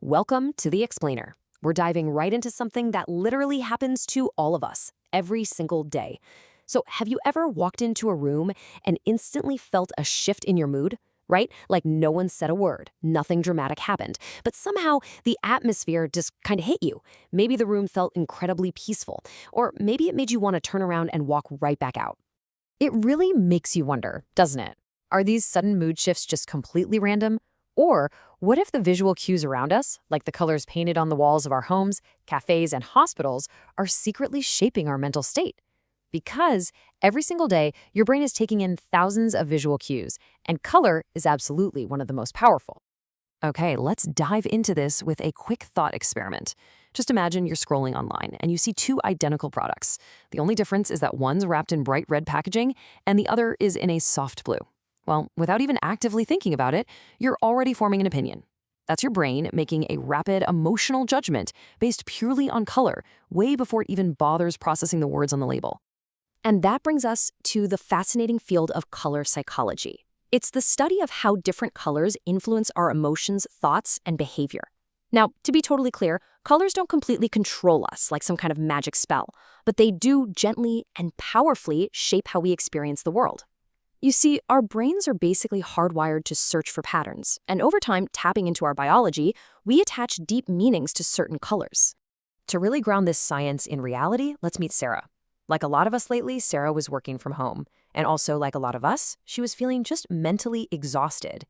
Welcome to The Explainer. We're diving right into something that literally happens to all of us every single day. So, have you ever walked into a room and instantly felt a shift in your mood? Right? Like no one said a word, nothing dramatic happened, but somehow the atmosphere just kind of hit you. Maybe the room felt incredibly peaceful, or maybe it made you want to turn around and walk right back out. It really makes you wonder, doesn't it? Are these sudden mood shifts just completely random? Or what if the visual cues around us, like the colors painted on the walls of our homes, cafes, and hospitals, are secretly shaping our mental state? Because every single day, your brain is taking in thousands of visual cues, and color is absolutely one of the most powerful. Okay, let's dive into this with a quick thought experiment. Just imagine you're scrolling online and you see two identical products. The only difference is that one's wrapped in bright red packaging and the other is in a soft blue. Well, without even actively thinking about it, you're already forming an opinion. That's your brain making a rapid emotional judgment based purely on color, way before it even bothers processing the words on the label. And that brings us to the fascinating field of color psychology. It's the study of how different colors influence our emotions, thoughts, and behavior. Now, to be totally clear, colors don't completely control us like some kind of magic spell, but they do gently and powerfully shape how we experience the world. You see, our brains are basically hardwired to search for patterns, and over time, tapping into our biology, we attach deep meanings to certain colors. To really ground this science in reality, let's meet Sarah. Like a lot of us lately, Sarah was working from home. And also, like a lot of us, she was feeling just mentally exhausted.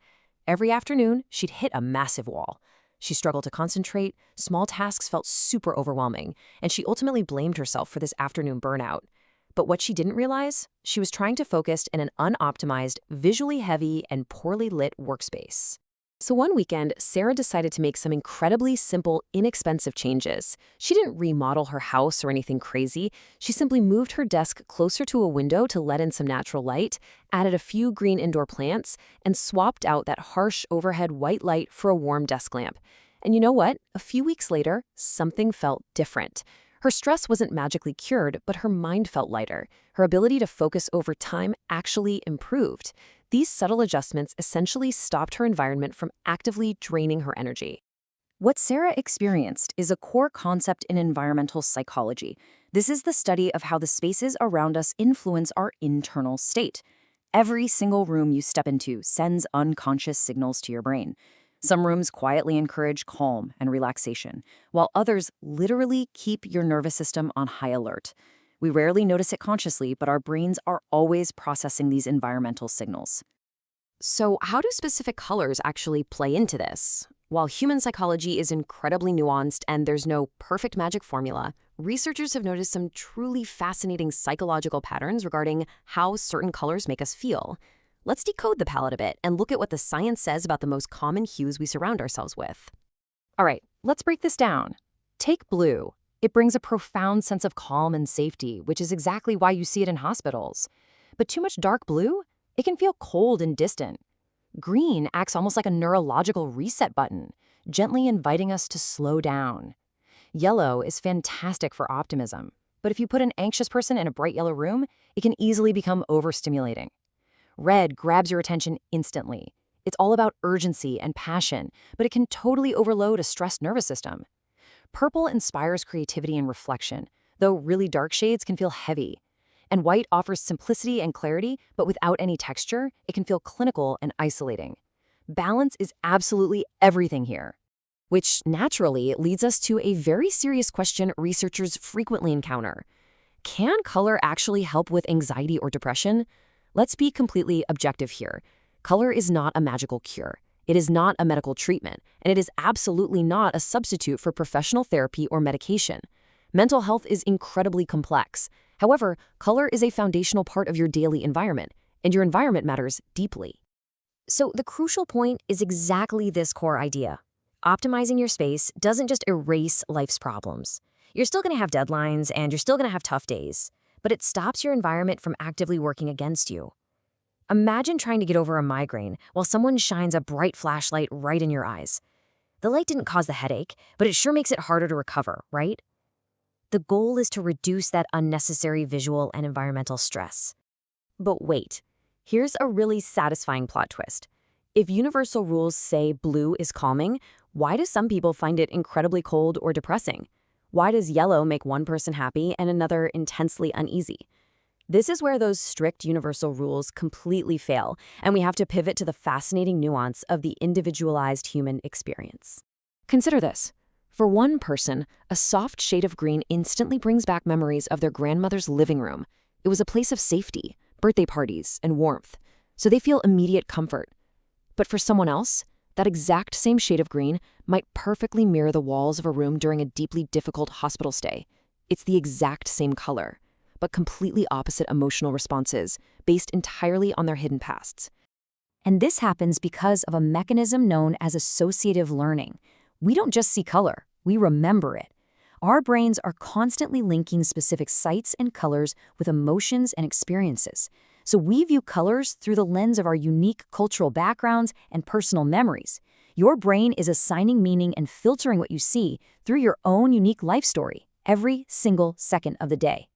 Every afternoon, she'd hit a massive wall. She struggled to concentrate, small tasks felt super overwhelming, and she ultimately blamed herself for this afternoon burnout. But what she didn't realize, she was trying to focus in an unoptimized, visually heavy, and poorly lit workspace. So one weekend, Sarah decided to make some incredibly simple, inexpensive changes. She didn't remodel her house or anything crazy. She simply moved her desk closer to a window to let in some natural light, added a few green indoor plants, and swapped out that harsh overhead white light for a warm desk lamp. And you know what? A few weeks later, something felt different. Her stress wasn't magically cured, but her mind felt lighter. Her ability to focus over time actually improved. These subtle adjustments essentially stopped her environment from actively draining her energy. What Sarah experienced is a core concept in environmental psychology. This is the study of how the spaces around us influence our internal state. Every single room you step into sends unconscious signals to your brain. Some rooms quietly encourage calm and relaxation, while others literally keep your nervous system on high alert. We rarely notice it consciously, but our brains are always processing these environmental signals. So, how do specific colors actually play into this? While human psychology is incredibly nuanced and there's no perfect magic formula, researchers have noticed some truly fascinating psychological patterns regarding how certain colors make us feel. Let's decode the palette a bit and look at what the science says about the most common hues we surround ourselves with. All right, let's break this down. Take blue. It brings a profound sense of calm and safety, which is exactly why you see it in hospitals. But too much dark blue? It can feel cold and distant. Green acts almost like a neurological reset button, gently inviting us to slow down. Yellow is fantastic for optimism, but if you put an anxious person in a bright yellow room, it can easily become overstimulating. Red grabs your attention instantly. It's all about urgency and passion, but it can totally overload a stressed nervous system. Purple inspires creativity and reflection, though really dark shades can feel heavy. And white offers simplicity and clarity, but without any texture, it can feel clinical and isolating. Balance is absolutely everything here. Which naturally leads us to a very serious question researchers frequently encounter. Can color actually help with anxiety or depression? Let's be completely objective here. Color is not a magical cure. It is not a medical treatment, and it is absolutely not a substitute for professional therapy or medication. Mental health is incredibly complex. However, color is a foundational part of your daily environment, and your environment matters deeply. So the crucial point is exactly this core idea. Optimizing your space doesn't just erase life's problems. You're still going to have deadlines, and you're still going to have tough days, but it stops your environment from actively working against you. Imagine trying to get over a migraine while someone shines a bright flashlight right in your eyes. The light didn't cause the headache, but it sure makes it harder to recover, right? The goal is to reduce that unnecessary visual and environmental stress. But wait, here's a really satisfying plot twist. If universal rules say blue is calming, Why do some people find it incredibly cold or depressing? Why does yellow make one person happy and another intensely uneasy? This is where those strict universal rules completely fail, and we have to pivot to the fascinating nuance of the individualized human experience. Consider this. For one person, a soft shade of green instantly brings back memories of their grandmother's living room. It was a place of safety, birthday parties, and warmth, so they feel immediate comfort. But for someone else, that exact same shade of green might perfectly mirror the walls of a room during a deeply difficult hospital stay. It's the exact same color, but completely opposite emotional responses, based entirely on their hidden pasts. And this happens because of a mechanism known as associative learning. We don't just see color, we remember it. Our brains are constantly linking specific sights and colors with emotions and experiences. So we view colors through the lens of our unique cultural backgrounds and personal memories. Your brain is assigning meaning and filtering what you see through your own unique life story every single second of the day.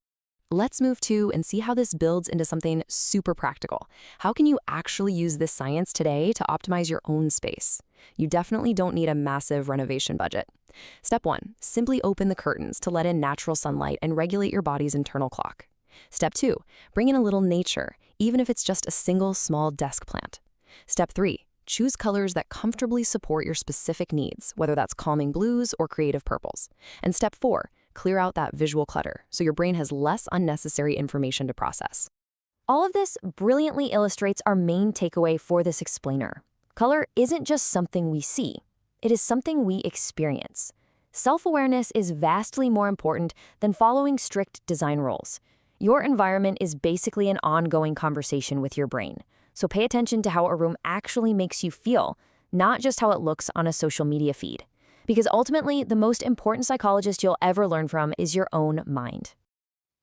Let's move to and see how this builds into something super practical. How can you actually use this science today to optimize your own space? You definitely don't need a massive renovation budget. Step 1, simply open the curtains to let in natural sunlight and regulate your body's internal clock. Step 2, bring in a little nature, even if it's just a single small desk plant. Step 3, choose colors that comfortably support your specific needs, whether that's calming blues or creative purples. And step 4, clear out that visual clutter so your brain has less unnecessary information to process. All of this brilliantly illustrates our main takeaway for this explainer. Color isn't just something we see, it is something we experience. Self-awareness is vastly more important than following strict design rules. Your environment is basically an ongoing conversation with your brain, so pay attention to how a room actually makes you feel, not just how it looks on a social media feed. Because ultimately, the most important psychologist you'll ever learn from is your own mind.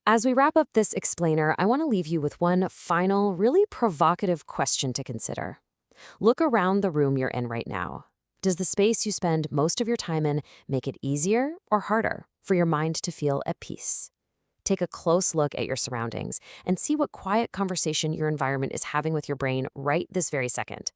As we wrap up this explainer, I want to leave you with one final, really provocative question to consider. Look around the room you're in right now. Does the space you spend most of your time in make it easier or harder for your mind to feel at peace? Take a close look at your surroundings and see what quiet conversation your environment is having with your brain right this very second.